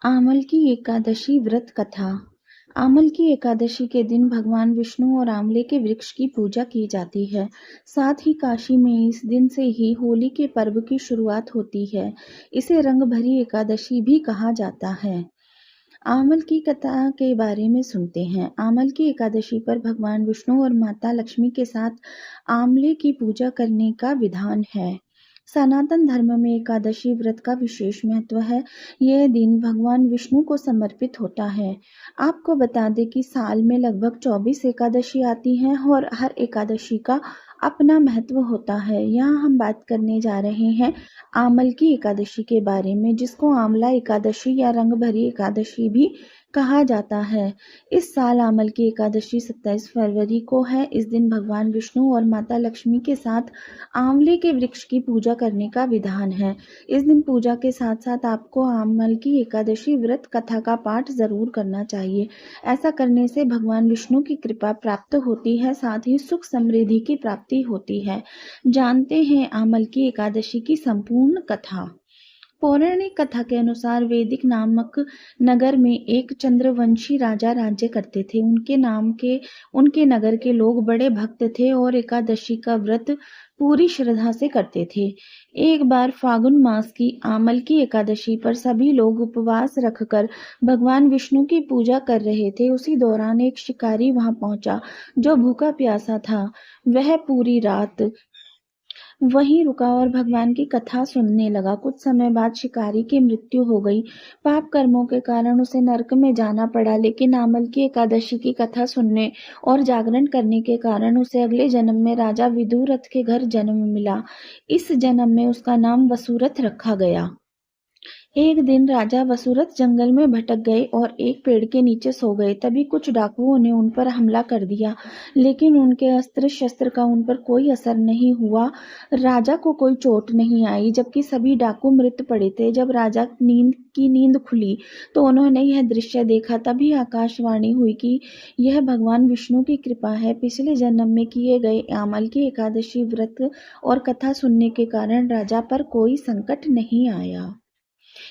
आमल की एकादशी व्रत कथा। आमल की एकादशी के दिन भगवान विष्णु और आंवले के वृक्ष की पूजा की जाती है। साथ ही काशी में इस दिन से ही होली के पर्व की शुरुआत होती है। इसे रंग भरी एकादशी भी कहा जाता है। आमल की कथा के बारे में सुनते हैं। आमल की एकादशी पर भगवान विष्णु और माता लक्ष्मी के साथ आंवले की पूजा करने का विधान है। सनातन धर्म में एकादशी व्रत का विशेष महत्व है। यह दिन भगवान विष्णु को समर्पित होता है। आपको बता दें कि साल में लगभग 24 एकादशी आती हैं और हर एकादशी का अपना महत्व होता है। यहाँ हम बात करने जा रहे हैं आमल की एकादशी के बारे में, जिसको आंवला एकादशी या रंग भरी एकादशी भी कहा जाता है। इस साल आमल की एकादशी 27 फरवरी को है। इस दिन भगवान विष्णु और माता लक्ष्मी के साथ आंवले के वृक्ष की पूजा करने का विधान है। इस दिन पूजा के साथ साथ आपको आमल की एकादशी व्रत कथा का पाठ जरूर करना चाहिए। ऐसा करने से भगवान विष्णु की कृपा प्राप्त होती है, साथ ही सुख समृद्धि की प्राप्ति होती है। जानते हैं आमल की एकादशी की संपूर्ण कथा। पौराणिक कथा के अनुसार वैदिक नामक नगर में एक चंद्रवंशी राजा राज्य करते थे। उनके नगर के लोग बड़े भक्त थे और एकादशी का व्रत पूरी श्रद्धा से करते थे। एक बार फागुन मास की आमल की एकादशी पर सभी लोग उपवास रखकर भगवान विष्णु की पूजा कर रहे थे। उसी दौरान एक शिकारी वहां पहुंचा जो भूखा प्यासा था। वह पूरी रात वहीं रुका और भगवान की कथा सुनने लगा। कुछ समय बाद शिकारी की मृत्यु हो गई। पाप कर्मों के कारण उसे नरक में जाना पड़ा, लेकिन आमल की एकादशी की कथा सुनने और जागरण करने के कारण उसे अगले जन्म में राजा विदुरथ के घर जन्म मिला। इस जन्म में उसका नाम वसुरथ रखा गया। एक दिन राजा वसुरथ जंगल में भटक गए और एक पेड़ के नीचे सो गए। तभी कुछ डाकुओं ने उन पर हमला कर दिया, लेकिन उनके अस्त्र शस्त्र का उन पर कोई असर नहीं हुआ। राजा को कोई चोट नहीं आई, जबकि सभी डाकू मृत पड़े थे। जब राजा नींद खुली तो उन्होंने यह दृश्य देखा। तभी आकाशवाणी हुई कि यह भगवान विष्णु की कृपा है। पिछले जन्म में किए गए आमल की एकादशी व्रत और कथा सुनने के कारण राजा पर कोई संकट नहीं आया।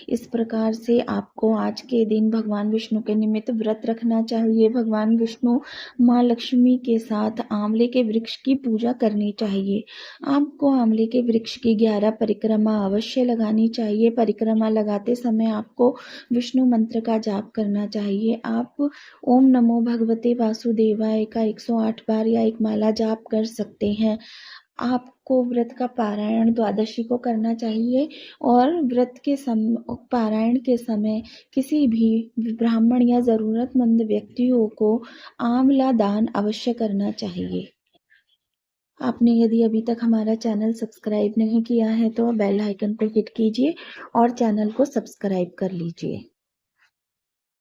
इस प्रकार से आपको आज के दिन भगवान विष्णु के निमित्त व्रत रखना चाहिए। भगवान विष्णु माँ लक्ष्मी के साथ आंवले के वृक्ष की पूजा करनी चाहिए। आपको आंवले के वृक्ष की 11 परिक्रमा अवश्य लगानी चाहिए। परिक्रमा लगाते समय आपको विष्णु मंत्र का जाप करना चाहिए। आप ओम नमो भगवते वासुदेवाय का 108 बार या एक माला जाप कर सकते हैं। आपको व्रत का पारायण द्वादशी को करना चाहिए और पारायण के समय किसी भी ब्राह्मण या जरूरतमंद व्यक्तियों को आंवला दान अवश्य करना चाहिए। आपने यदि अभी तक हमारा चैनल सब्सक्राइब नहीं किया है तो बेल आइकन को हिट कीजिए और चैनल को सब्सक्राइब कर लीजिए।